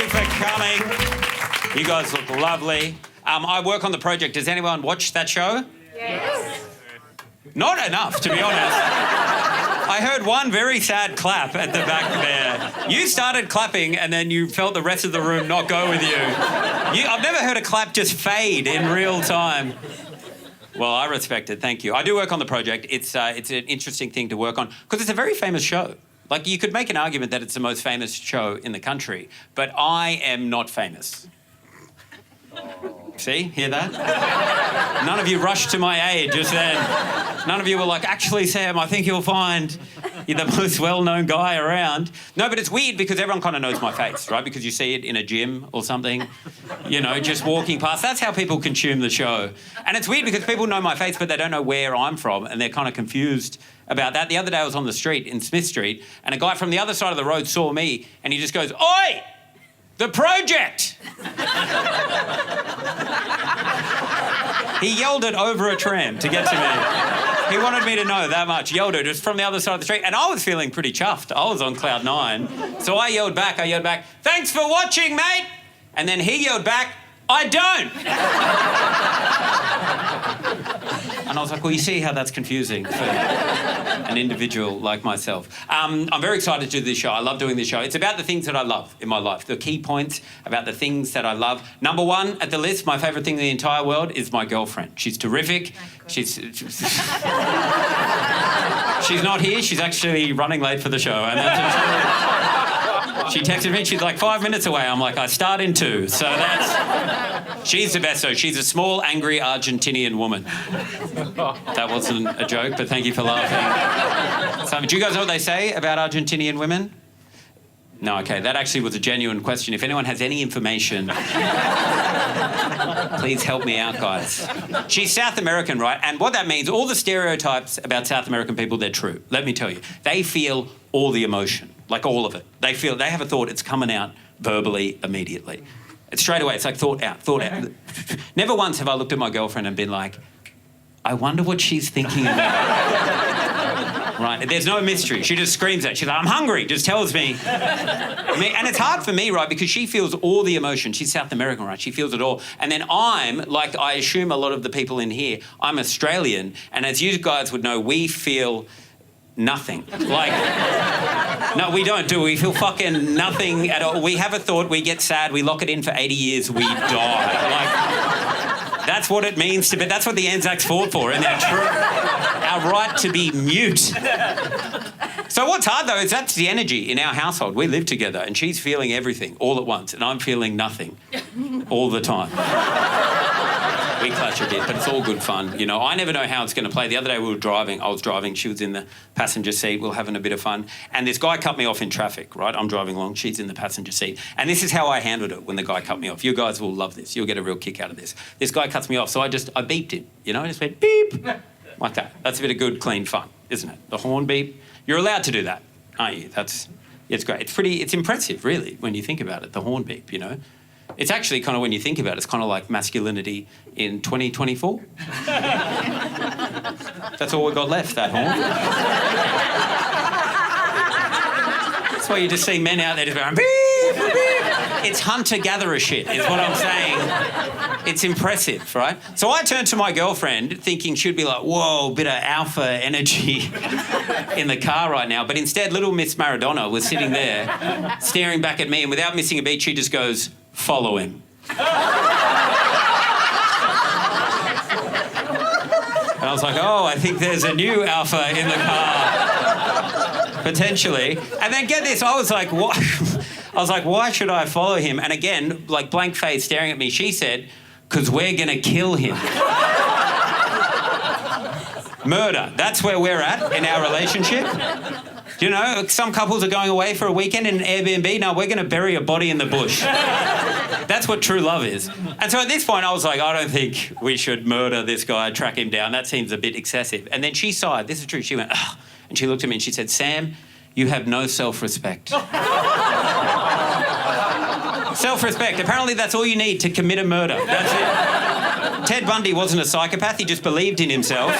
you for coming. You guys look lovely. I work on the project. Does anyone watch that show? Yes. Not enough, to be honest. I heard one very sad clap at the back there. You started clapping and then you felt the rest of the room not go with you. I've never heard a clap just fade in real time. Well, I respect it. Thank you. I do work on the project. It's an interesting thing to work on because it's a very famous show. Like, you could make an argument that it's the most famous show in the country, but I am not famous. See? Hear that? None of you rushed to my aid just then. None of you were like, actually, Sam, I think you'll find you're the most well-known guy around. No, but it's weird because everyone kind of knows my face, right? Because you see it in a gym or something, you know, just walking past. That's how people consume the show. And it's weird because people know my face, but they don't know where I'm from, and they're kind of confused about that. The other day I was on the street in Smith Street, and a guy from the other side of the road saw me, and he just goes, "Oi! The project!" He yelled it over a tram to get to me. He wanted me to know that much. Yelled it just from the other side of the street. And I was feeling pretty chuffed. I was on cloud nine. So I yelled back, "Thanks for watching, mate." And then he yelled back, "I don't." And I was like, well, you see how that's confusing for an individual like myself. I'm very excited to do this show. I love doing this show. It's about the things that I love in my life, the key points about the things that I love. Number one at the list, my favourite thing in the entire world, is my girlfriend. She's terrific. She's not here. She's actually running late for the show. And that's she texted me. She's like 5 minutes away. I'm like, I start in 2. So she's the best. So she's a small, angry Argentinian woman. That wasn't a joke, but thank you for laughing. So, do you guys know what they say about Argentinian women? No, okay, that actually was a genuine question. If anyone has any information, please help me out, guys. She's South American, right? And what that means, all the stereotypes about South American people, they're true. Let me tell you. They feel all the emotion, like all of it. They have a thought, it's coming out verbally immediately. It's straight away, it's like thought out. Never once have I looked at my girlfriend and been like, I wonder what she's thinking about. Right? There's no mystery. She just screams at it. She's like, I'm hungry. Just tells me. And it's hard for me, right? Because she feels all the emotion. She's South American, right? She feels it all. And then I'm, like I assume a lot of the people in here, I'm Australian. And as you guys would know, we feel nothing. Like, no, we don't do. We feel fucking nothing at all. We have a thought, we get sad, we lock it in for 80 years, we die. Like, that's what it means to be. That's what the Anzacs fought for, and our right to be mute. So what's hard, though, is that's the energy in our household. We live together, and she's feeling everything all at once, and I'm feeling nothing all the time. We clash a bit, but it's all good fun. You know, I never know how it's going to play. The other day we were driving. I was driving. She was in the passenger seat. We were having a bit of fun. And this guy cut me off in traffic, right? I'm driving along. She's in the passenger seat. And this is how I handled it when the guy cut me off. You guys will love this. You'll get a real kick out of this. This guy cuts me off, so I beeped him. You know, I just went beep. Like that. That's a bit of good, clean fun, isn't it? The horn beep. You're allowed to do that, aren't you? It's great. It's impressive, really, when you think about it, the horn beep, you know? It's actually kind of, when you think about it, it's kind of like masculinity in 2024. That's all we've got left, that horn. That's why you just see men out there just going, beep, beep. It's hunter-gatherer shit, is what I'm saying. It's impressive, right? So I turned to my girlfriend thinking she'd be like, whoa, bit of alpha energy in the car right now. But instead, little Miss Maradona was sitting there staring back at me, and without missing a beat, she just goes, follow him. And I was like, oh, I think there's a new alpha in the car, potentially. And then get this, I was like, what? I was like, why should I follow him? And again, like blank face staring at me, she said, because we're going to kill him. Murder. That's where we're at in our relationship. You know, some couples are going away for a weekend in an Airbnb. No, we're going to bury a body in the bush. That's what true love is. And so at this point, I was like, I don't think we should murder this guy, track him down. That seems a bit excessive. And then she sighed. This is true. She went, ugh. And she looked at me and she said, Sam, you have no self-respect. Self-respect. Apparently that's all you need to commit a murder. That's it. Ted Bundy wasn't a psychopath. He just believed in himself.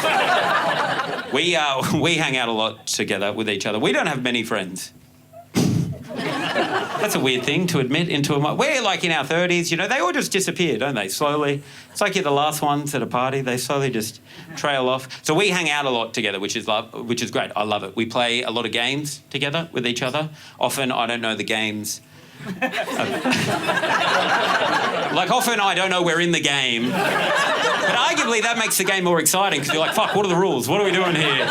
We hang out a lot together with each other. We don't have many friends. That's a weird thing to admit into a... We're like in our 30s, you know, they all just disappear, don't they, slowly? It's like you're the last ones at a party. They slowly just trail off. So we hang out a lot together, which is great. I love it. We play a lot of games together with each other. Often I don't know the games. Like, often I don't know we're in the game. But arguably that makes the game more exciting because you're like, fuck, what are the rules? What are we doing here?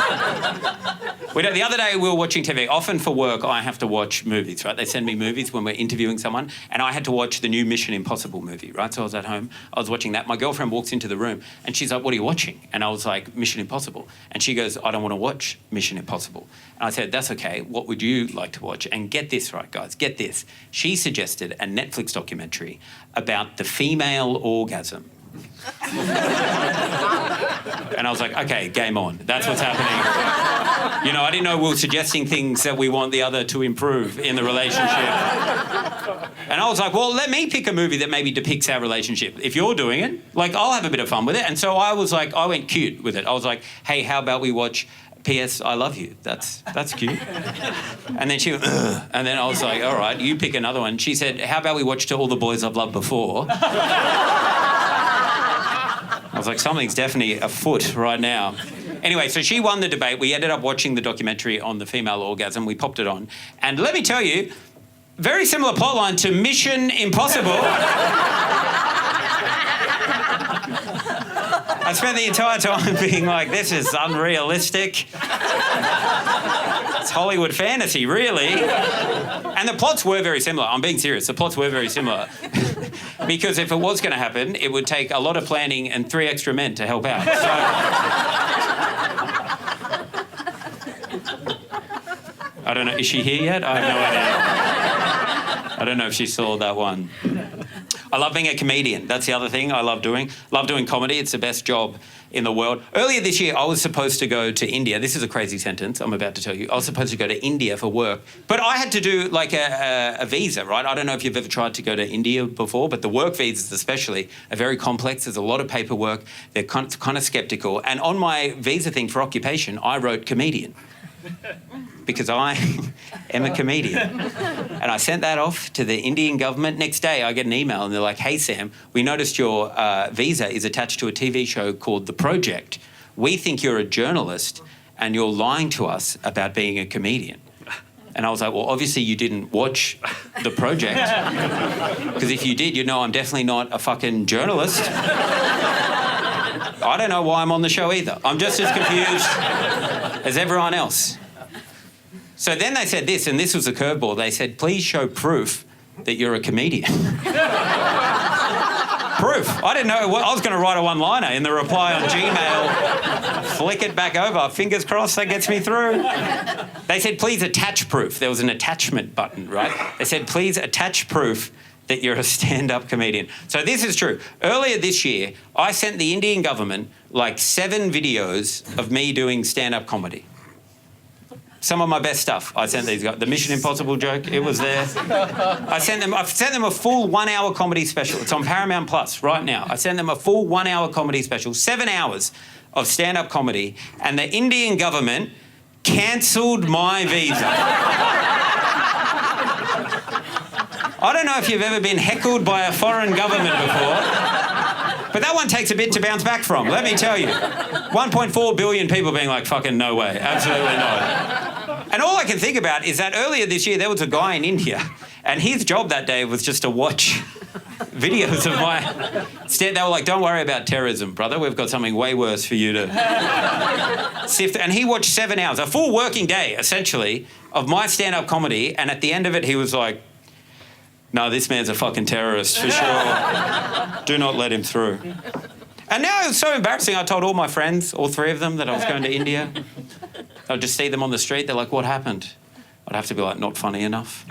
The other day we were watching TV. Often for work I have to watch movies, right? They send me movies when we're interviewing someone, and I had to watch the new Mission Impossible movie, right? So I was at home, I was watching that. My girlfriend walks into the room and she's like, what are you watching? And I was like, Mission Impossible. And she goes, I don't want to watch Mission Impossible. And I said, that's okay. What would you like to watch? And get this right, guys, get this. She suggested a Netflix documentary about the female orgasm. And I was like, okay, game on. That's what's happening. You know, I didn't know we were suggesting things that we want the other to improve in the relationship. And I was like, well, let me pick a movie that maybe depicts our relationship. If you're doing it, like, I'll have a bit of fun with it. And so I was like, I went cute with it. I was like, hey, how about we watch P.S. I Love You. That's cute. And then she went, ugh. And then I was like, all right, you pick another one. She said, how about we watch To All the Boys I've Loved Before? I was like, something's definitely afoot right now. Anyway, so she won the debate. We ended up watching the documentary on the female orgasm. We popped it on. And let me tell you, very similar plotline to Mission Impossible. I spent the entire time being like, this is unrealistic. It's Hollywood fantasy, really. And the plots were very similar. I'm being serious. The plots were very similar. Because if it was going to happen, it would take a lot of planning and 3 extra men to help out. So... I don't know. Is she here yet? I have no idea. I don't know if she saw that one. I love being a comedian. That's the other thing I love doing. Love doing comedy. It's the best job in the world. Earlier this year, I was supposed to go to India. This is a crazy sentence I'm about to tell you. I was supposed to go to India for work. But I had to do, like, a visa, right? I don't know if you've ever tried to go to India before, but the work visas especially are very complex. There's a lot of paperwork. They're kind of sceptical. And on my visa thing for occupation, I wrote comedian. Because I am a comedian. And I sent that off to the Indian government. Next day, I get an email and they're like, hey, Sam, we noticed your visa is attached to a TV show called The Project. We think you're a journalist and you're lying to us about being a comedian. And I was like, well, obviously you didn't watch The Project. Because if you did, you'd know I'm definitely not a fucking journalist. I don't know why I'm on the show either. I'm just as confused as everyone else. So then they said this, and this was a curveball. They said, please show proof that you're a comedian. Proof. I didn't know. I was going to write a one-liner in the reply on Gmail, flick it back over. Fingers crossed that gets me through. They said, please attach proof. There was an attachment button, right? They said, please attach proof that you're a stand-up comedian. So this is true. Earlier this year, I sent the Indian government like 7 videos of me doing stand-up comedy. Some of my best stuff. I sent these guys. The Mission Impossible joke, it was there. I've sent them a full 1-hour comedy special. It's on Paramount Plus right now. I sent them a full 1-hour comedy special, 7 hours of stand-up comedy, and the Indian government cancelled my visa. I don't know if you've ever been heckled by a foreign government before, but that one takes a bit to bounce back from, let me tell you. 1.4 billion people being like, fucking no way, absolutely not. And all I can think about is that earlier this year there was a guy in India and his job that day was just to watch videos of my... They were like, don't worry about terrorism, brother. We've got something way worse for you to sift. And he watched 7 hours, a full working day, essentially, of my stand-up comedy. And at the end of it, he was like, no, this man's a fucking terrorist, for sure. Do not let him through. And now it was so embarrassing. I told all my friends, all 3 of them, that I was going to India. I'd just see them on the street. They're like, what happened? I'd have to be like, not funny enough.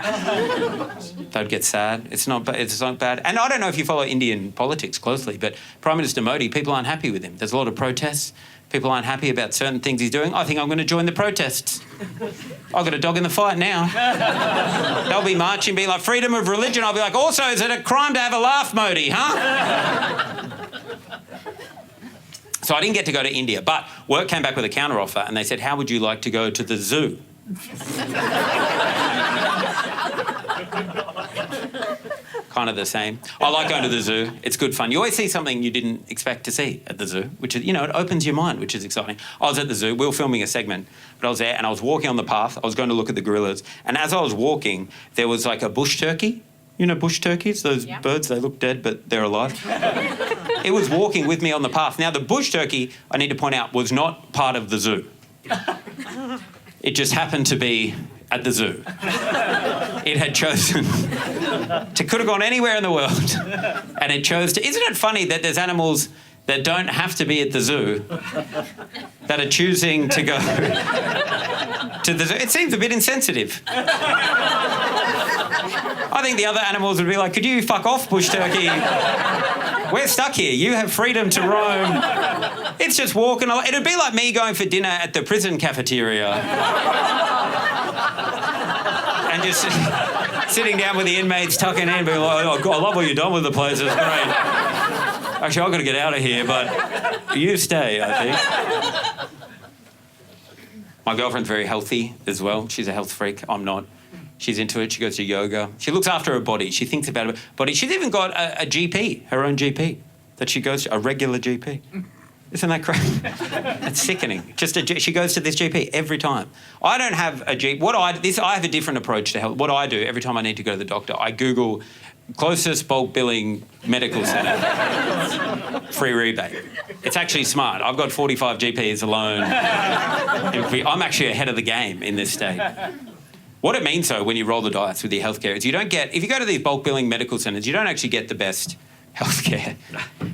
They'd get sad. It's not bad. And I don't know if you follow Indian politics closely, but Prime Minister Modi, people aren't happy with him. There's a lot of protests. People aren't happy about certain things he's doing. I think I'm going to join the protests. I've got a dog in the fight now. They'll be marching, being like, freedom of religion. I'll be like, also, is it a crime to have a laugh, Modi, huh? So I didn't get to go to India, but work came back with a counteroffer and they said, how would you like to go to the zoo? kind of the same. I like going to the zoo. It's good fun. You always see something you didn't expect to see at the zoo, which is, it opens your mind, which is exciting. I was at the zoo. We were filming a segment, but I was there and I was walking on the path. I was going to look at the gorillas. And as I was walking, there was like a bush turkey. You know bush turkeys? Those birds, they look dead, but they're alive. It was walking with me on the path. Now, the bush turkey, I need to point out, was not part of the zoo. It just happened to be at the zoo. It had chosen could have gone anywhere in the world, and it chose to. Isn't it funny that there's animals that don't have to be at the zoo that are choosing to go to the zoo? It seems a bit insensitive. I think the other animals would be like, could you fuck off, bush turkey? We're stuck here. You have freedom to roam. It's just walking. It'd be like me going for dinner at the prison cafeteria and just sitting down with the inmates, tucking in, being like, oh, God, I love what you've done with the place. It's great. Actually, I've got to get out of here, but you stay, I think. My girlfriend's very healthy as well. She's a health freak. I'm not. She's into it. She goes to yoga. She looks after her body. She thinks about her body. She's even got a GP, her own GP, that she goes to, a regular GP. Isn't that crazy? That's sickening. She goes to this GP every time. I don't have a GP. I have a different approach to health. What I do every time I need to go to the doctor, I Google closest bulk billing medical centre, free rebate. It's actually smart. I've got 45 GPs alone. I'm actually ahead of the game in this state. What it means, though, when you roll the dice with your healthcare is if you go to these bulk billing medical centres, you don't actually get the best healthcare.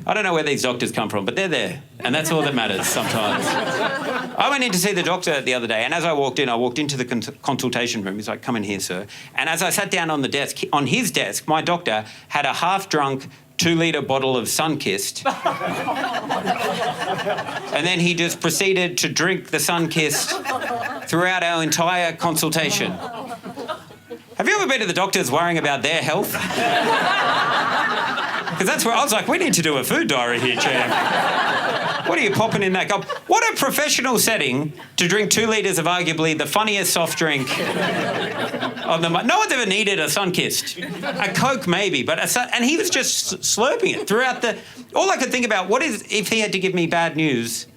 I don't know where these doctors come from, but they're there, and that's all that matters sometimes. I went in to see the doctor the other day, and as I walked into the consultation room. He's like, come in here, sir. And as I sat down on the desk, on his desk, my doctor had a half-drunk 2-litre bottle of Sunkist. And then he just proceeded to drink the Sunkist throughout our entire consultation. Have you ever been to the doctors worrying about their health? Because that's where I was like, we need to do a food diary here, champ. What are you popping in that cup? What a professional setting to drink 2 litres of arguably the funniest soft drink of the month. No one's ever needed a Sunkist. A Coke maybe, and he was just slurping it throughout the... All I could think about, what is if he had to give me bad news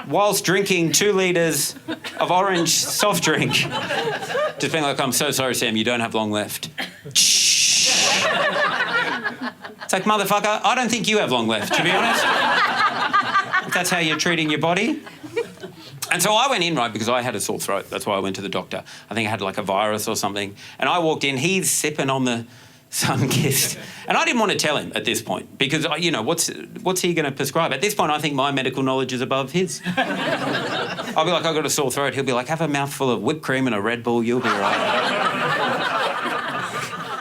whilst drinking 2 litres of orange soft drink? Just being like, I'm so sorry, Sam, you don't have long left. Shh. It's like, motherfucker, I don't think you have long left, to be honest. If that's how you're treating your body. And so I went in, right, because I had a sore throat. That's why I went to the doctor. I think I had like a virus or something. And I walked in, he's sipping on the Sunkist. And I didn't want to tell him at this point because, what's he going to prescribe? At this point, I think my medical knowledge is above his. I'll be like, I've got a sore throat. He'll be like, have a mouthful of whipped cream and a Red Bull, you'll be right.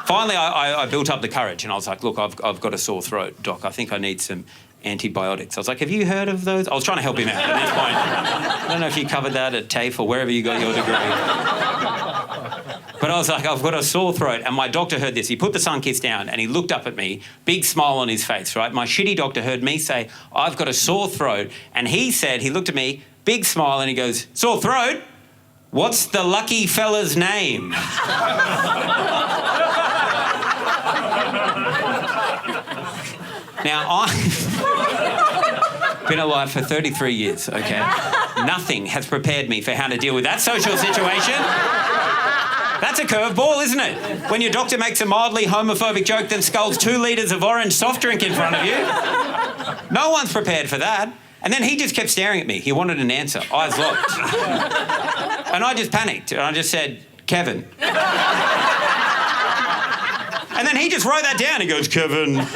Finally, I built up the courage and I was like, look, I've got a sore throat, doc. I think I need some antibiotics. I was like, have you heard of those? I was trying to help him out at this point. I don't know if you covered that at TAFE or wherever you got your degree. But I was like, I've got a sore throat. And my doctor heard this. He put the Sunkist down and he looked up at me, big smile on his face, right? My shitty doctor heard me say, I've got a sore throat. And he looked at me, big smile, and he goes, sore throat? What's the lucky fella's name? Now, I've been alive for 33 years, okay? Nothing has prepared me for how to deal with that social situation. That's a curveball, isn't it? When your doctor makes a mildly homophobic joke then sculls 2 litres of orange soft drink in front of you. No one's prepared for that. And then he just kept staring at me. He wanted an answer, eyes locked. And I just panicked, and I just said, Kevin. And then he just wrote that down. He goes, Kevin. I was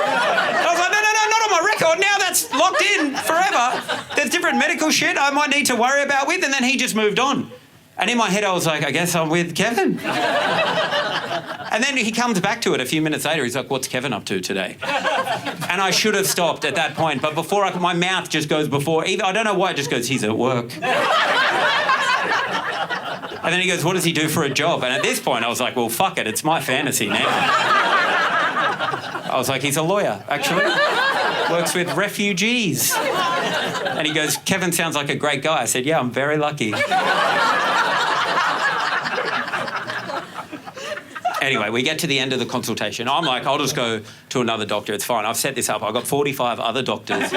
like, no, not on my record. Now that's locked in forever. There's different medical shit I might need to worry about with. And then he just moved on. And in my head, I was like, I guess I'm with Kevin. And then he comes back to it a few minutes later. He's like, what's Kevin up to today? And I should have stopped at that point. But before my mouth just goes before. I don't know why it just goes, he's at work. And then he goes, what does he do for a job? And at this point, I was like, well, fuck it. It's my fantasy now. I was like, he's a lawyer, actually. Works with refugees. And he goes, Kevin sounds like a great guy. I said, yeah, I'm very lucky. Anyway, we get to the end of the consultation. I'm like, I'll just go to another doctor. It's fine. I've set this up. I've got 45 other doctors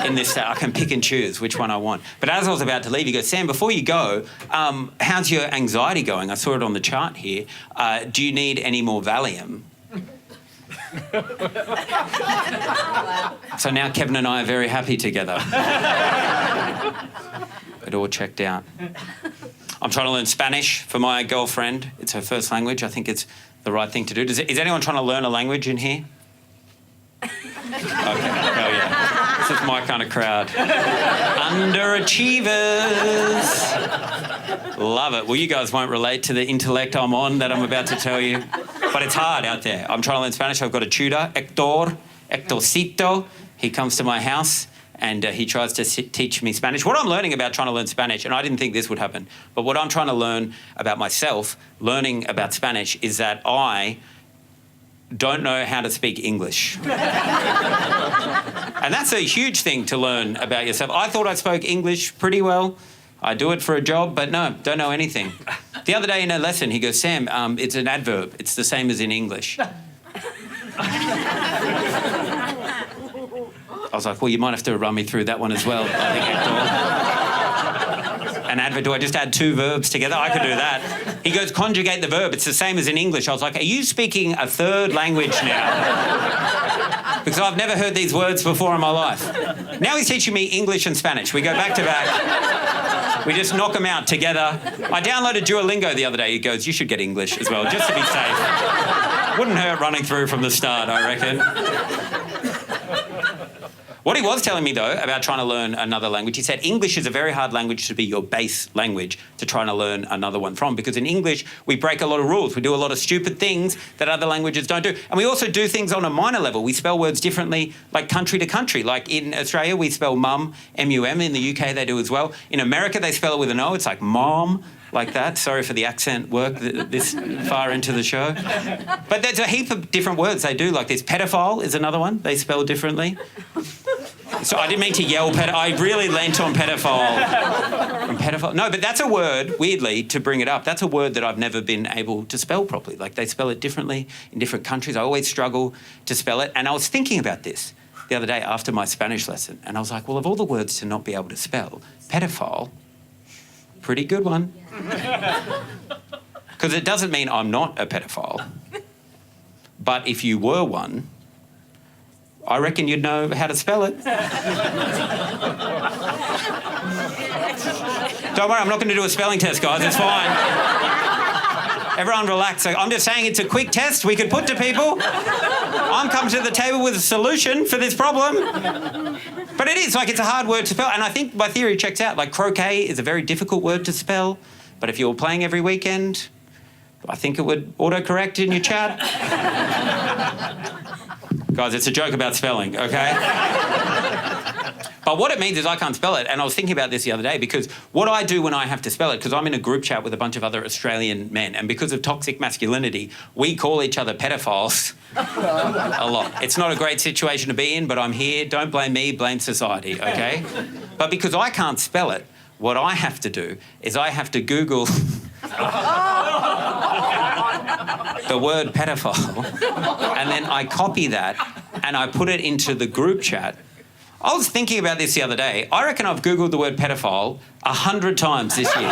in this. I can pick and choose which one I want. But as I was about to leave, he goes, Sam, before you go, how's your anxiety going? I saw it on the chart here. Do you need any more Valium? So now Kevin and I are very happy together. It all checked out. I'm trying to learn Spanish for my girlfriend. It's her first language. I think it's the right thing to do. Is anyone trying to learn a language in here? Okay, hell yeah. This is my kind of crowd. Underachievers. Love it. Well, you guys won't relate to the intellect I'm on that I'm about to tell you. But it's hard out there. I'm trying to learn Spanish. I've got a tutor, Hectorcito. He comes to my house and he tries to teach me Spanish. What I'm learning about trying to learn Spanish, and I didn't think this would happen, but what I'm trying to learn about myself, learning about Spanish, is that I don't know how to speak English. And that's a huge thing to learn about yourself. I thought I spoke English pretty well. I do it for a job, but no, don't know anything. The other day in a lesson, he goes, Sam, it's an adverb. It's the same as in English. I was like, well, you might have to run me through that one as well. I think An adverb, do I just add two verbs together? I could do that. He goes, conjugate the verb. It's the same as in English. I was like, are you speaking a third language now? Because I've never heard these words before in my life. Now he's teaching me English and Spanish. We go back to back. We just knock them out together. I downloaded Duolingo the other day. He goes, you should get English as well, just to be safe. Wouldn't hurt running through from the start, I reckon. What he was telling me, though, about trying to learn another language, he said English is a very hard language to be your base language to try to learn another one from, because in English, we break a lot of rules. We do a lot of stupid things that other languages don't do. And we also do things on a minor level. We spell words differently, like country to country. Like in Australia, we spell mum, M-U-M. In the UK, they do as well. In America, they spell it with an O. It's like mom, like that. Sorry for the accent work this far into the show. But there's a heap of different words they do like this. Pedophile is another one. They spell differently. So I didn't mean to yell I really lent on pedophile. No, but that's a word, weirdly, to bring it up, that's a word that I've never been able to spell properly. Like, they spell it differently in different countries. I always struggle to spell it. And I was thinking about this the other day after my Spanish lesson. And I was like, well, of all the words to not be able to spell, pedophile, pretty good one. Because it doesn't mean I'm not a pedophile. But if you were one, I reckon you'd know how to spell it. Don't worry, I'm not going to do a spelling test, guys. It's fine. Everyone relax. I'm just saying it's a quick test we could put to people. I'm coming to the table with a solution for this problem. But it is, like, it's a hard word to spell. And I think my theory checks out. Like, croquet is a very difficult word to spell. But if you were playing every weekend, I think it would autocorrect in your chat. Guys, it's a joke about spelling, okay? But what it means is I can't spell it. And I was thinking about this the other day, because what I do when I have to spell it, because I'm in a group chat with a bunch of other Australian men, and because of toxic masculinity, we call each other pedophiles a lot. It's not a great situation to be in, but I'm here. Don't blame me, blame society, okay? But because I can't spell it, what I have to do is I have to Google the word pedophile, and then I copy that and I put it into the group chat. I was thinking about this the other day. I reckon I've Googled the word pedophile 100 times this year.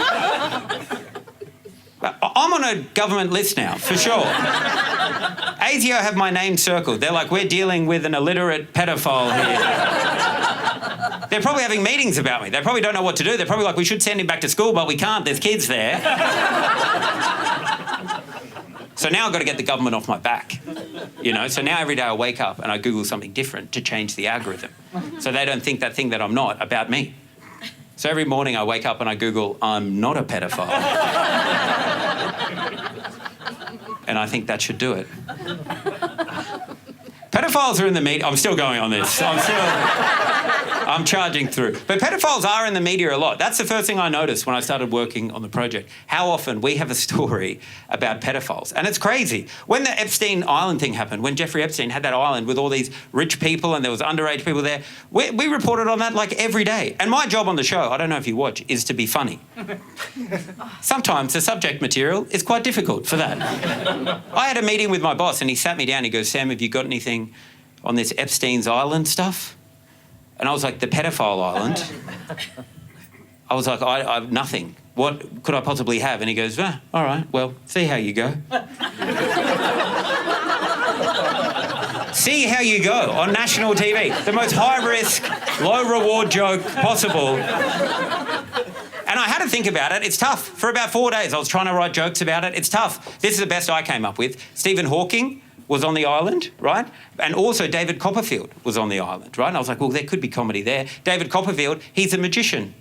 I'm on a government list now, for sure. ASIO have my name circled. They're like, we're dealing with an illiterate pedophile here. They're probably having meetings about me. They probably don't know what to do. They're probably like, we should send him back to school, but we can't. There's kids there. So now I've got to get the government off my back, you know? So now every day I wake up and I Google something different to change the algorithm. So they don't think that thing that I'm not about me. So every morning I wake up and I Google, I'm not a pedophile. And I think that should do it. Pedophiles are in the media. I'm still going on this. I I'm charging through. But pedophiles are in the media a lot. That's the first thing I noticed when I started working on the project. How often we have a story about pedophiles. And it's crazy. When the Epstein Island thing happened, when Jeffrey Epstein had that island with all these rich people and there was underage people there, we reported on that like every day. And my job on the show, I don't know if you watch, is to be funny. Sometimes the subject material is quite difficult for that. I had a meeting with my boss and he sat me down. He goes, Sam, have you got anything on this Epstein's Island stuff? And I was like, the pedophile island? I was like, I have nothing. What could I possibly have? And he goes, all right, well, see how you go. See how you go on national TV. The most high-risk, low-reward joke possible. And I had to think about it. It's tough. For about 4 days, I was trying to write jokes about it. It's tough. This is the best I came up with. Stephen Hawking was on the island, right? And also David Copperfield was on the island, right? And I was like, well, there could be comedy there. David Copperfield, he's a magician,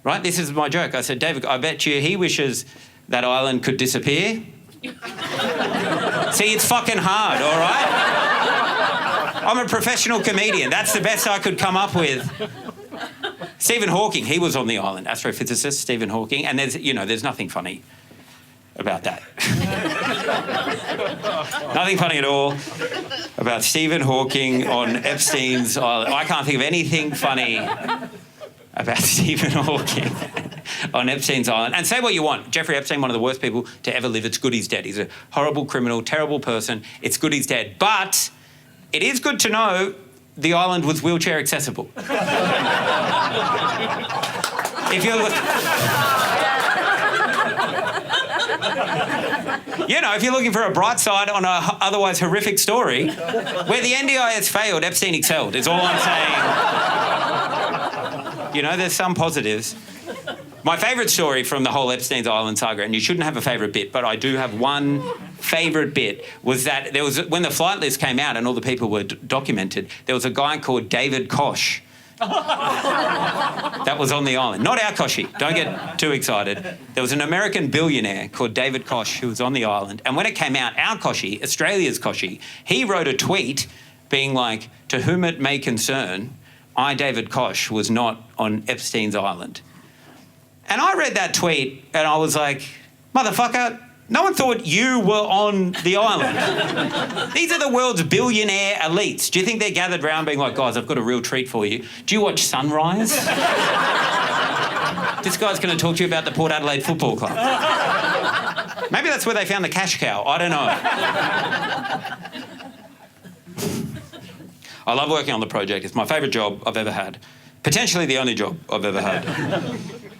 right? This is my joke. I said, David, I bet you he wishes that island could disappear. See, it's fucking hard, all right? I'm a professional comedian. That's the best I could come up with. Stephen Hawking, he was on the island, astrophysicist Stephen Hawking, and there's nothing funny about that. Nothing funny at all about Stephen Hawking on Epstein's island. I can't think of anything funny about Stephen Hawking on Epstein's island. And say what you want. Jeffrey Epstein, one of the worst people to ever live. It's good he's dead. He's a horrible criminal, terrible person. It's good he's dead. But it is good to know the island was wheelchair accessible. If you're looking for a bright side on a otherwise horrific story, where the NDIS failed, Epstein excelled, is all I'm saying. There's some positives. My favourite story from the whole Epstein's Island saga, and you shouldn't have a favourite bit, but I do have one favourite bit, was that when the flight list came out and all the people were documented, there was a guy called David Koch that was on the island. Not our Kochie, don't get too excited. There was an American billionaire called David Koch who was on the island, and when it came out, our Kochie, Australia's Kochie, he wrote a tweet being like, to whom it may concern, I, David Koch, was not on Epstein's Island. And I read that tweet and I was like, motherfucker, no one thought you were on the island. These are the world's billionaire elites. Do you think they're gathered around being like, guys, I've got a real treat for you. Do you watch Sunrise? This guy's going to talk to you about the Port Adelaide Football Club. Maybe that's where they found the cash cow. I don't know. I love working on the project. It's my favourite job I've ever had. Potentially the only job I've ever had.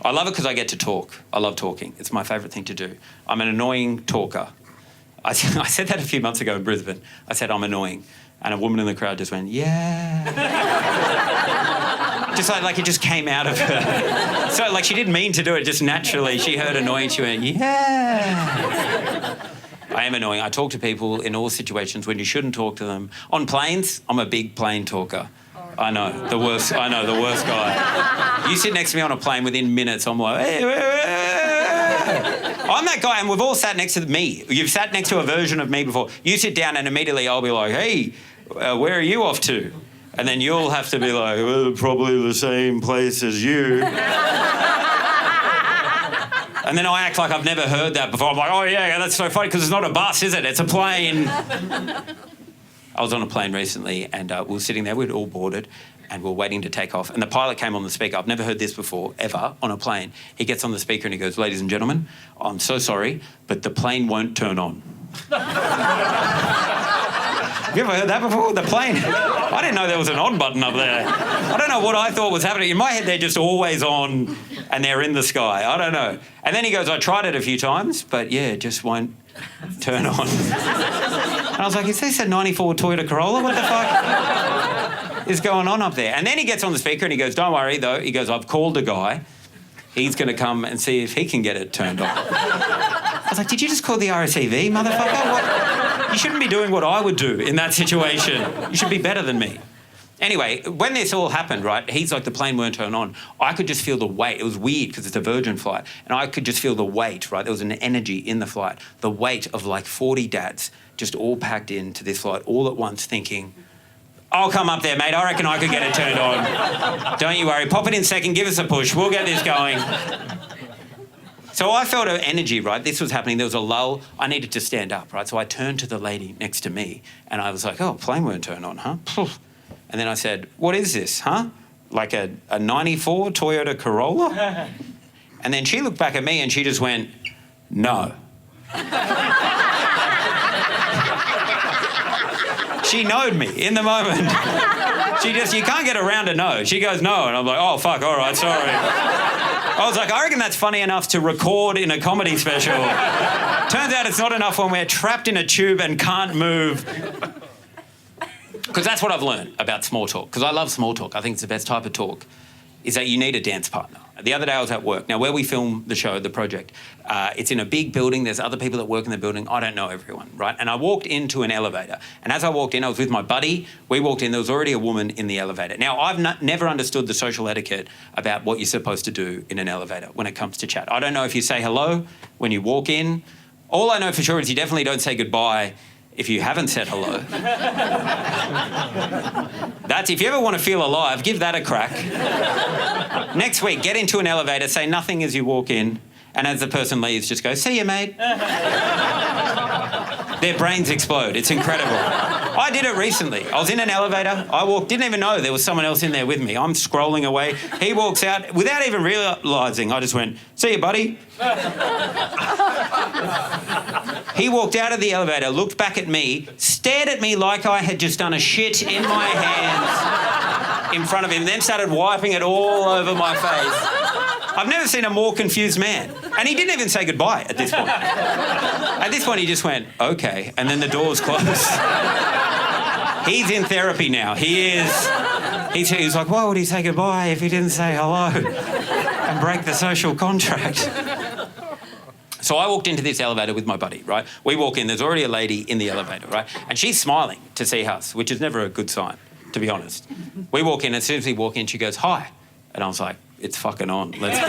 I love it because I get to talk. I love talking. It's my favourite thing to do. I'm an annoying talker. I said that a few months ago in Brisbane. I said I'm annoying. And a woman in the crowd just went, yeah. Just like it just came out of her. So like she didn't mean to do it, just naturally. She heard annoying, she went, yeah. I am annoying. I talk to people in all situations when you shouldn't talk to them. On planes, I'm a big plane talker. I know, the worst guy. You sit next to me on a plane, within minutes, I'm like, hey. I'm that guy, and we've all sat next to me. You've sat next to a version of me before. You sit down and immediately I'll be like, hey, where are you off to? And then you'll have to be like, well, probably the same place as you. And then I act like I've never heard that before. I'm like, oh yeah, that's so funny, because it's not a bus, is it? It's a plane. I was on a plane recently and we were sitting there, we'd all boarded and we were waiting to take off. And the pilot came on the speaker. I've never heard this before, ever, on a plane. He gets on the speaker and he goes, ladies and gentlemen, I'm so sorry, but the plane won't turn on. Have you ever heard that before? The plane? I didn't know there was an on button up there. I don't know what I thought was happening. In my head, they're just always on and they're in the sky. I don't know. And then he goes, I tried it a few times, but yeah, it just won't turn on. And I was like, is this a 94 Toyota Corolla? What the fuck is going on up there? And then he gets on the speaker and he goes, don't worry, though. He goes, I've called a guy. He's going to come and see if he can get it turned on. I was like, did you just call the RSEV, motherfucker? What? You shouldn't be doing what I would do in that situation. You should be better than me. Anyway, when this all happened, right, he's like, the plane won't turn on. I could just feel the weight. It was weird because it's a Virgin flight. And I could just feel the weight, right? There was an energy in the flight. The weight of like 40 dads just all packed into this flight all at once thinking, I'll come up there, mate. I reckon I could get it turned on. Don't you worry. Pop it in second. Give us a push. We'll get this going. So I felt an energy, right? This was happening. There was a lull. I needed to stand up, right? So I turned to the lady next to me and I was like, oh, plane won't turn on, huh? And then I said, what is this, huh? Like a 94 Toyota Corolla? And then she looked back at me and she just went, no. She knowed me in the moment. You can't get around a no. She goes, no. And I'm like, oh, fuck, all right, sorry. I was like, I reckon that's funny enough to record in a comedy special. Turns out it's not enough when we're trapped in a tube and can't move. Because that's what I've learned about small talk. Because I love small talk. I think it's the best type of talk, is that you need a dance partner. The other day I was at work. Now, where we film the show, the project, it's in a big building. There's other people that work in the building. I don't know everyone, right? And I walked into an elevator. And as I walked in, I was with my buddy. We walked in. There was already a woman in the elevator. Now, I've never understood the social etiquette about what you're supposed to do in an elevator when it comes to chat. I don't know if you say hello when you walk in. All I know for sure is you definitely don't say goodbye if you haven't said hello. That's, if you ever want to feel alive, give that a crack. Next week, get into an elevator, say nothing as you walk in, and as the person leaves, just go, see you, mate. Their brains explode. It's incredible. I did it recently. I was in an elevator. I walked, didn't even know there was someone else in there with me. I'm scrolling away. He walks out. Without even realising, I just went, see you, buddy. He walked out of the elevator, looked back at me, stared at me like I had just done a shit in my hands in front of him, then started wiping it all over my face. I've never seen a more confused man. And he didn't even say goodbye at this point. At this point, he just went, okay, and then the doors closed. He's in therapy now. He is. He's like, why would he say goodbye if he didn't say hello and break the social contract? So I walked into this elevator with my buddy, right? We walk in, there's already a lady in the elevator, right? And she's smiling to see us, which is never a good sign, to be honest. We walk in, as soon as we walk in, she goes, hi. And I was like, it's fucking on, let's go.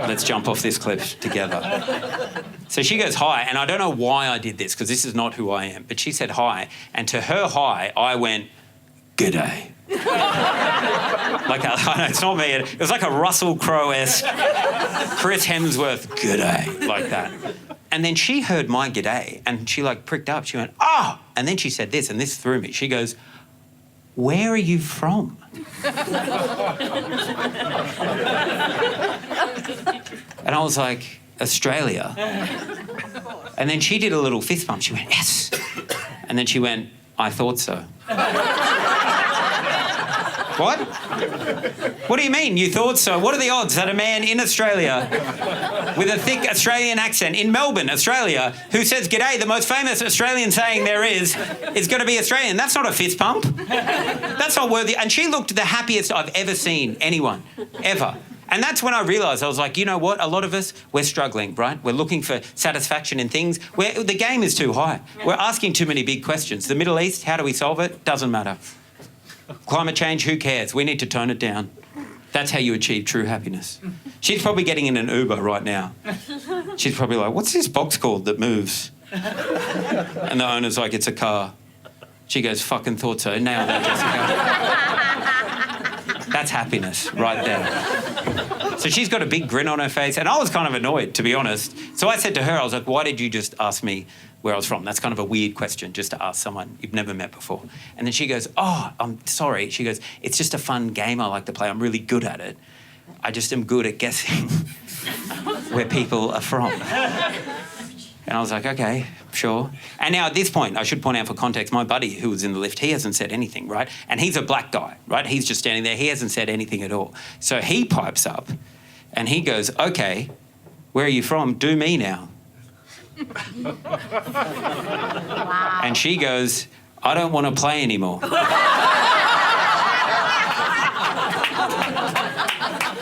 Let's jump off this cliff together. So she goes, hi, and I don't know why I did this, because this is not who I am, but she said hi, and to her hi, I went, g'day. Like, it's not me, it was like a Russell Crowe-esque, Chris Hemsworth, g'day, like that. And then she heard my g'day, and she like pricked up, she went, oh, and then she said this, and this threw me. She goes, where are you from? And I was like, Australia. And then she did a little fist bump. She went, yes. And then she went, I thought so. What? What do you mean, you thought so? What are the odds that a man in Australia with a thick Australian accent in Melbourne, Australia, who says g'day, the most famous Australian saying there is going to be Australian? That's not a fist pump. That's not worthy. And she looked the happiest I've ever seen anyone, ever. And that's when I realised, I was like, you know what? A lot of us, we're struggling, right? We're looking for satisfaction in things where the game is too high. We're asking too many big questions. The Middle East, how do we solve it? Doesn't matter. Climate change, who cares? We need to tone it down. That's how you achieve true happiness. She's probably getting in an Uber right now. She's probably like, what's this box called that moves? And the owner's like, it's a car. She goes, fucking thought so. Nailed that, Jessica. That's happiness right there. So she's got a big grin on her face. And I was kind of annoyed, to be honest. So I said to her, I was like, why did you just ask me where I was from? That's kind of a weird question, just to ask someone you've never met before. And then she goes, oh, I'm sorry. She goes, it's just a fun game I like to play. I'm really good at it. I just am good at guessing where people are from. And I was like, okay, sure. And now at this point, I should point out for context, my buddy who was in the lift, he hasn't said anything, right? And he's a black guy, right? He's just standing there. He hasn't said anything at all. So he pipes up and he goes, okay, where are you from? Do me now. Wow. And she goes, I don't want to play anymore.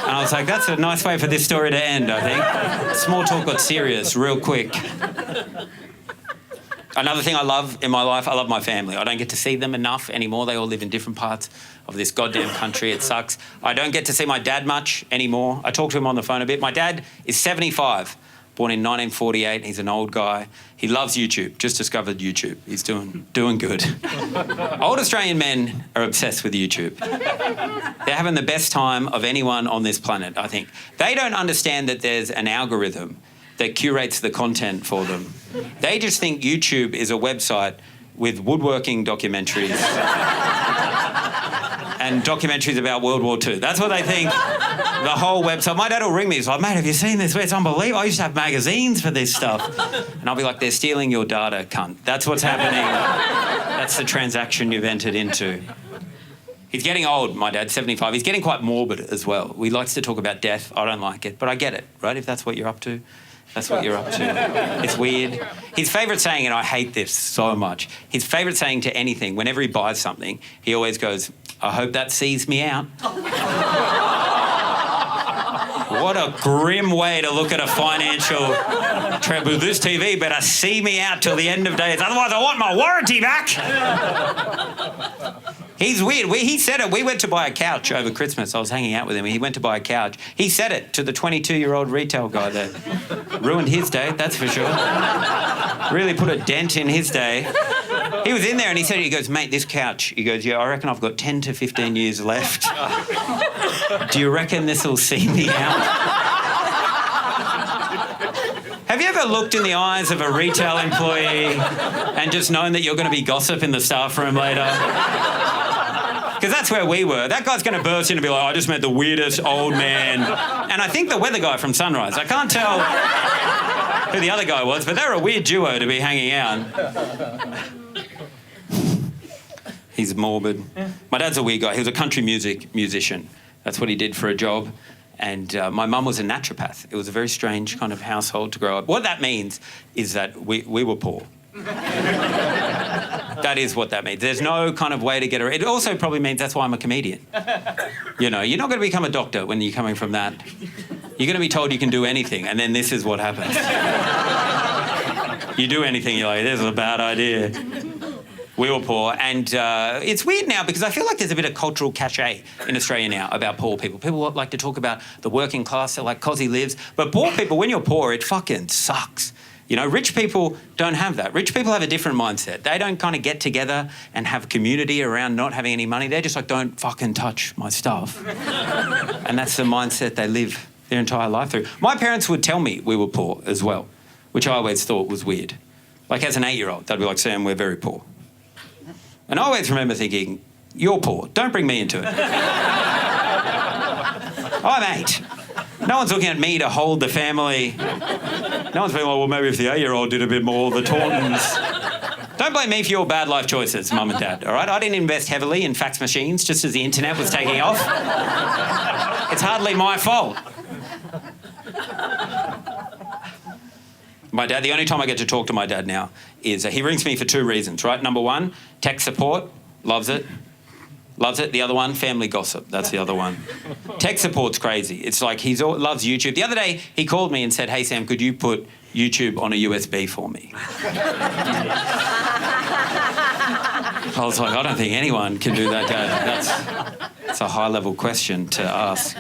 And I was like, that's a nice way for this story to end, I think. Small talk got serious real quick. Another thing I love in my life, I love my family. I don't get to see them enough anymore. They all live in different parts of this goddamn country. It sucks. I don't get to see my dad much anymore. I talk to him on the phone a bit. My dad is 75. born in 1948. He's an old guy. He loves YouTube, just discovered YouTube. He's doing good. Old Australian men are obsessed with YouTube. They're having the best time of anyone on this planet, I think. They don't understand that there's an algorithm that curates the content for them. They just think YouTube is a website with woodworking documentaries and documentaries about World War II. That's what they think. The whole website. My dad will ring me. He's like, mate, have you seen this? It's unbelievable. I used to have magazines for this stuff. And I'll be like, they're stealing your data, cunt. That's what's happening. That's the transaction you've entered into. He's getting old, my dad, 75. He's getting quite morbid as well. He likes to talk about death. I don't like it, but I get it, right? If that's what you're up to, that's what you're up to. It's weird. His favourite saying, and I hate this so much, his favourite saying to anything, whenever he buys something, he always goes, I hope that sees me out. What a grim way to look at a financial trend. This TV better see me out till the end of days, otherwise I want my warranty back. He's weird. He said it. We went to buy a couch over Christmas. I was hanging out with him. He went to buy a couch. He said it to the 22-year-old retail guy that ruined his day, that's for sure. Really put a dent in his day. He was in there and he said, he goes, mate, this couch. He goes, yeah, I reckon I've got 10 to 15 years left. Do you reckon this will see me out? Have you ever looked in the eyes of a retail employee and just known that you're going to be gossip in the staff room later? Because that's where we were. That guy's going to burst in and be like, I just met the weirdest old man. And I think the weather guy from Sunrise. I can't tell who the other guy was, but they're a weird duo to be hanging out. He's morbid. My dad's a weird guy. He was a country musician. That's what he did for a job. And my mum was a naturopath. It was a very strange kind of household to grow up. What that means is that we were poor. That is what that means. There's no kind of way to get around. It also probably means that's why I'm a comedian. You know, you're not going to become a doctor when you're coming from that. You're going to be told you can do anything, and then this is what happens. You do anything, you're like, this is a bad idea. We were poor, and it's weird now because I feel like there's a bit of cultural cachet in Australia now about poor people. People like to talk about the working class, they're like, cosy lives. But poor people, when you're poor, it fucking sucks. You know, rich people don't have that. Rich people have a different mindset. They don't kind of get together and have community around not having any money. They're just like, don't fucking touch my stuff. And that's the mindset they live their entire life through. My parents would tell me we were poor as well, which I always thought was weird. Like as an 8-year-old, they'd be like, Sam, we're very poor. And I always remember thinking, you're poor. Don't bring me into it. I'm 8. No one's looking at me to hold the family. No one's being like, well, maybe if the 8-year-old did a bit more, the Tauntons. Don't blame me for your bad life choices, Mum and Dad, all right? I didn't invest heavily in fax machines just as the internet was taking off. It's hardly my fault. My dad, the only time I get to talk to my dad now is he rings me for 2 reasons, right? Number 1, tech support, loves it. Loves it. The other one, family gossip. That's the other one. Tech support's crazy. It's like he loves YouTube. The other day, he called me and said, hey, Sam, could you put YouTube on a USB for me? I was like, I don't think anyone can do that, Dad. That's a high-level question to ask.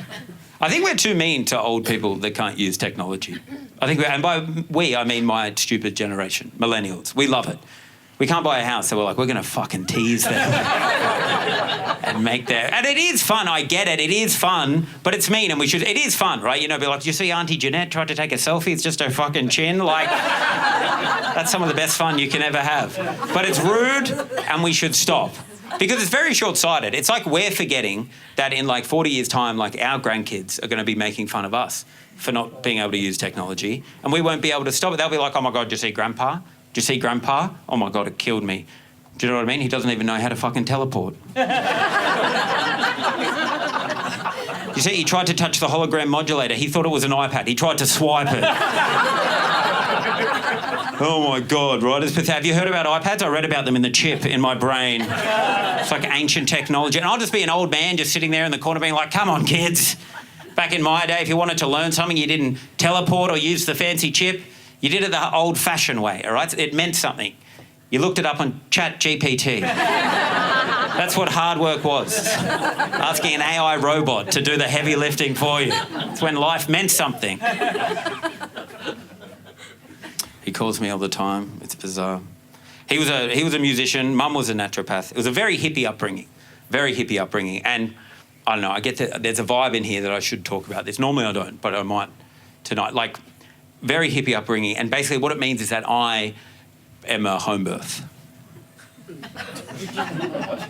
I think we're too mean to old people that can't use technology. I think and by we, I mean my stupid generation, millennials. We love it. We can't buy a house, so we're like, we're going to fucking tease them and make their... And it is fun, I get it, it is fun, but it's mean and we should... It is fun, right? You know, be like, did you see Auntie Jeanette tried to take a selfie? It's just her fucking chin. Like, that's some of the best fun you can ever have. But it's rude and we should stop. Because it's very short-sighted. It's like we're forgetting that in like 40 years' time, like our grandkids are going to be making fun of us for not being able to use technology and we won't be able to stop it. They'll be like, oh my God, did you see Grandpa? Did you see Grandpa? Oh my God, it killed me. Do you know what I mean? He doesn't even know how to fucking teleport. You see, he tried to touch the hologram modulator. He thought it was an iPad. He tried to swipe it. Oh my God, right? It's pathetic. Have you heard about iPads? I read about them in the chip in my brain. It's like ancient technology. And I'll just be an old man just sitting there in the corner being like, come on, kids. Back in my day, if you wanted to learn something, you didn't teleport or use the fancy chip. You did it the old-fashioned way, all right? It meant something. You looked it up on ChatGPT. That's what hard work was. Asking an AI robot to do the heavy lifting for you. It's when life meant something. calls me all the time. It's bizarre. He was a musician. Mum was a naturopath. It was a very hippie upbringing. And I don't know, I get that there's a vibe in here that I should talk about this. Normally I don't, but I might tonight. Like, very hippie upbringing. And basically what it means is that I am a home birth.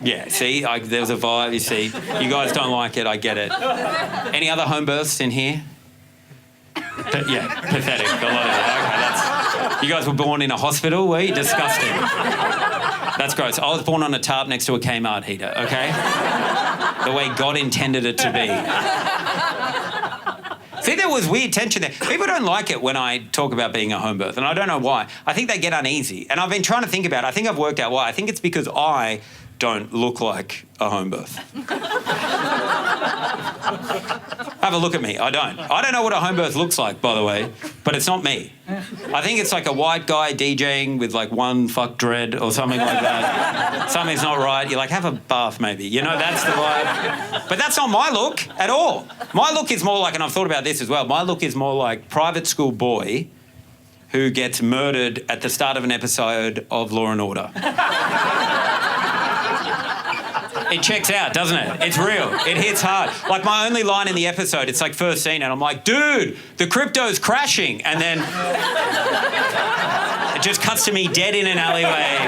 Yeah, see, there's a vibe, you see. You guys don't like it, I get it. Any other home births in here? Yeah, pathetic. A lot of it. Okay, you guys were born in a hospital, were you? Disgusting. That's gross. I was born on a tarp next to a Kmart heater, okay? The way God intended it to be. See, there was weird tension there. People don't like it when I talk about being a home birth, and I don't know why. I think they get uneasy. And I've been trying to think about it. I think I've worked out why. I think it's because I don't look like a home birth. Have a look at me. I don't know what a home birth looks like, by the way, but it's not me. I think it's like a white guy DJing with like one fuck dread or something like that. Something's not right. You're like, have a bath maybe. You know, that's the vibe. But that's not my look at all. My look is more like, and I've thought about this as well, my look is more like private school boy who gets murdered at the start of an episode of Law and Order. It checks out, doesn't it? It's real. It hits hard. Like my only line in the episode, it's like first scene, and I'm like, dude, the crypto's crashing. And then it just cuts to me dead in an alleyway,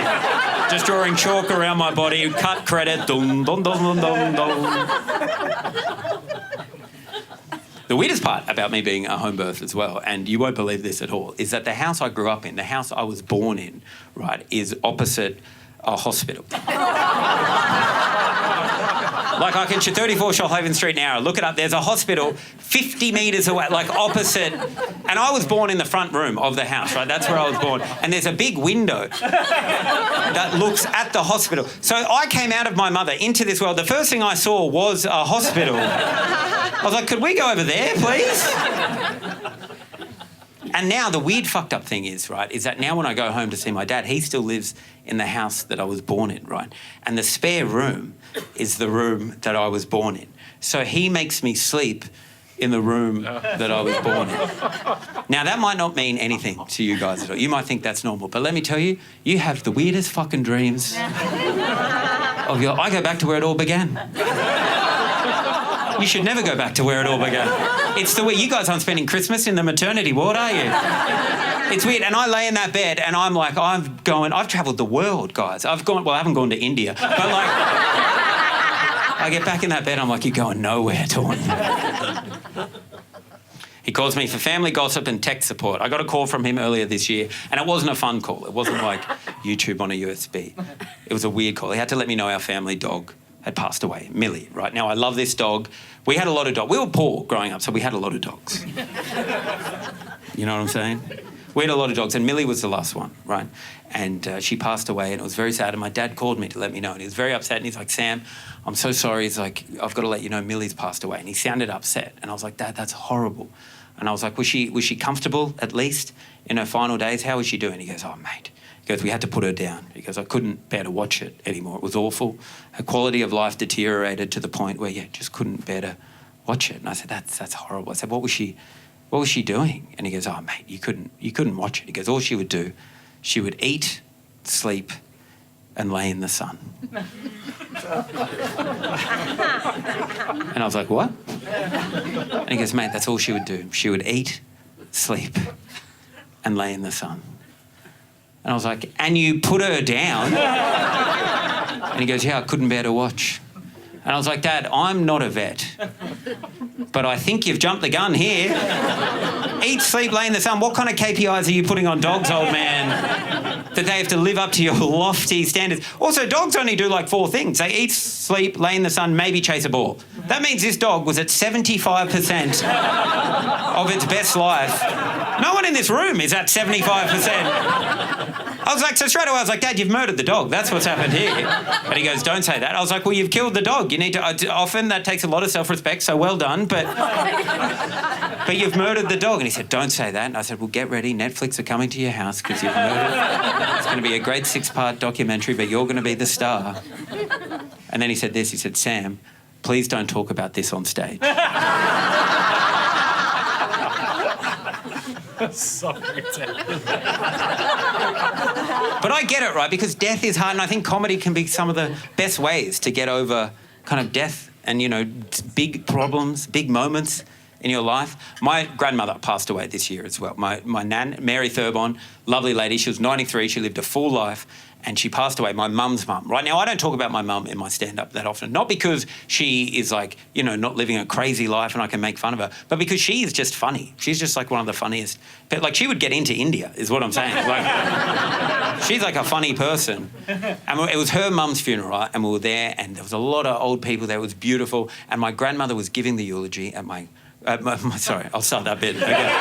just drawing chalk around my body, cut credit, dun, dun, dun, dun, dun, dun. The weirdest part about me being a home birth as well, and you won't believe this at all, is that the house I grew up in, the house I was born in, right, is opposite a hospital. Like I can 34 Shoalhaven Street now, look it up, there's a hospital 50 metres away, like opposite. And I was born in the front room of the house, right? That's where I was born. And there's a big window that looks at the hospital. So I came out of my mother into this world. The first thing I saw was a hospital. I was like, could we go over there, please? And now the weird fucked up thing is, right, is that now when I go home to see my dad, he still lives in the house that I was born in, right? And the spare room is the room that I was born in. So he makes me sleep in the room that I was born in. Now, that might not mean anything to you guys at all. You might think that's normal. But let me tell you, you have the weirdest fucking dreams of your... I go back to where it all began. You should never go back to where it all began. It's the way you guys aren't spending Christmas in the maternity ward, are you? It's weird. And I lay in that bed and I'm like, I've travelled the world, guys. I haven't gone to India. But like, I get back in that bed, I'm like, you're going nowhere, Taunton. He calls me for family gossip and tech support. I got a call from him earlier this year, and it wasn't a fun call. It wasn't like YouTube on a USB. It was a weird call. He had to let me know our family dog had passed away, Millie, right? Now, I love this dog. We had a lot of dogs. We were poor growing up, so we had a lot of dogs. You know what I'm saying? We had a lot of dogs, and Millie was the last one, right? And she passed away, and it was very sad, and my dad called me to let me know, and he was very upset, and he's like, Sam, I'm so sorry. He's like, I've got to let you know Millie's passed away. And he sounded upset, and I was like, Dad, that's horrible. And I was like, was she comfortable, at least, in her final days? How was she doing? He goes, oh, mate. He goes, we had to put her down. He goes, I couldn't bear to watch it anymore. It was awful. Her quality of life deteriorated to the point where, just couldn't bear to watch it. And I said, that's horrible. I said, what was she doing? And he goes, oh, mate, you couldn't watch it. He goes, all she would do, she would eat, sleep, and lay in the sun. And I was like, what? And he goes, mate, that's all she would do. She would eat, sleep, and lay in the sun. And I was like, and you put her down? And he goes, yeah, I couldn't bear to watch. And I was like, Dad, I'm not a vet, but I think you've jumped the gun here. Eat, sleep, lay in the sun. What kind of KPIs are you putting on dogs, old man, that they have to live up to your lofty standards? Also, dogs only do like 4 things. They eat, sleep, lay in the sun, maybe chase a ball. That means this dog was at 75% of its best life. No one in this room is at 75%. I was like, so straight away I was like, Dad, you've murdered the dog. That's what's happened here. And he goes, don't say that. I was like, well, you've killed the dog. You need to... often that takes a lot of self-respect, so well done, but you've murdered the dog. And he said, don't say that. And I said, well, get ready. Netflix are coming to your house because you've murdered... It's going to be a great 6-part documentary, but you're going to be the star. And then he said this. He said, Sam, please don't talk about this on stage. Sorry, Ted. But I get it, right? Because death is hard, and I think comedy can be some of the best ways to get over kind of death and, you know, big problems, big moments in your life. My grandmother passed away this year as well. My nan, Mary Thurbon, lovely lady. She was 93. She lived a full life, and she passed away. My mum's mum. Right now, I don't talk about my mum in my stand-up that often. Not because she is like, you know, not living a crazy life and I can make fun of her, but because she is just funny. She's just like one of the funniest. But like, she would get into India, is what I'm saying. Like, she's like a funny person. And it was her mum's funeral, right? And we were there, and there was a lot of old people there. It was beautiful. And my grandmother was giving the eulogy at sorry, I'll start that bit again.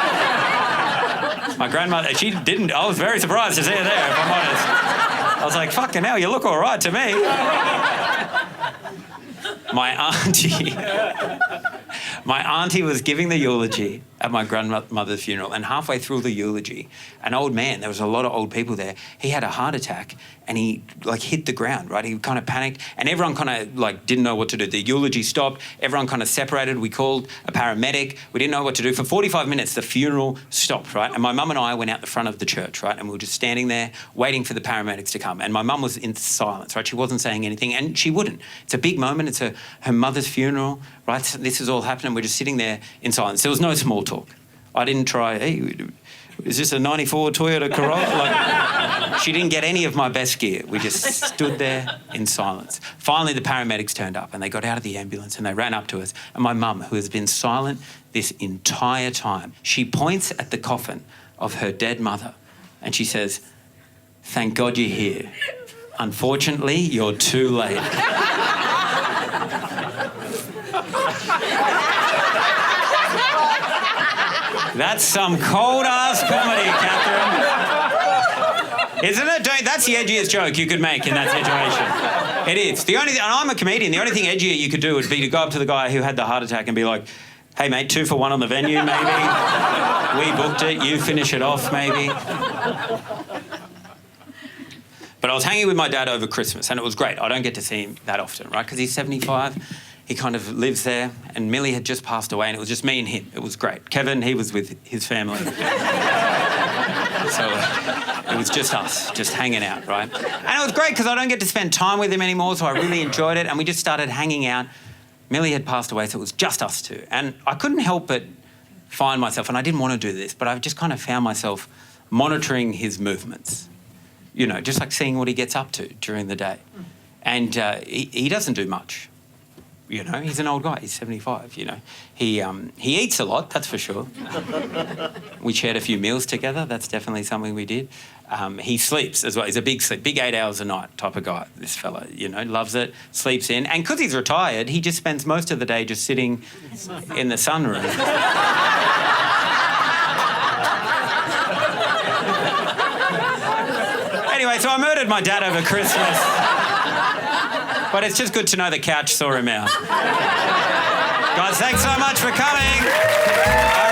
My grandmother, she didn't, I was very surprised to see her there, if I'm honest. I was like, fucking hell, you look all right to me. My auntie was giving the eulogy at my grandmother's funeral, and halfway through the eulogy, an old man, there was a lot of old people there, he had a heart attack and he like hit the ground, right? He kind of panicked and everyone kind of like didn't know what to do. The eulogy stopped, everyone kind of separated. We called a paramedic. We didn't know what to do. For 45 minutes, the funeral stopped, right? And my mum and I went out the front of the church, right? And we were just standing there waiting for the paramedics to come. And my mum was in silence, right? She wasn't saying anything, and she wouldn't. It's a big moment. It's her mother's funeral, right? So this is all happening. We're just sitting there in silence. There was no small talk. I didn't try, hey, is this a 94 Toyota Corolla? Like, she didn't get any of my best gear. We just stood there in silence. Finally, the paramedics turned up and they got out of the ambulance and they ran up to us. And my mum, who has been silent this entire time, she points at the coffin of her dead mother and she says, "Thank God you're here. Unfortunately, you're too late." That's some cold-ass comedy, Catherine. Isn't it? That's the edgiest joke you could make in that situation. It is. And I'm a comedian. The only thing edgier you could do would be to go up to the guy who had the heart attack and be like, "Hey, mate, 2 for 1 on the venue, maybe. We booked it. You finish it off, maybe." But I was hanging with my dad over Christmas, and it was great. I don't get to see him that often, right? Because he's 75. He kind of lives there, and Millie had just passed away, and it was just me and him. It was great. Kevin, he was with his family. So it was just us, just hanging out, right? And it was great because I don't get to spend time with him anymore, so I really enjoyed it, and we just started hanging out. Millie had passed away, so it was just us two. And I couldn't help but find myself, and I didn't want to do this, but I just kind of found myself monitoring his movements. You know, just like seeing what he gets up to during the day. And he doesn't do much. You know, he's an old guy. He's 75, you know. He eats a lot, that's for sure. We shared a few meals together. That's definitely something we did. He sleeps as well. He's a big 8 hours a night type of guy, this fella, you know, loves it, sleeps in. And because he's retired, he just spends most of the day just sitting in the sunroom. Anyway, so I murdered my dad over Christmas. But it's just good to know the couch saw him out. Guys, thanks so much for coming.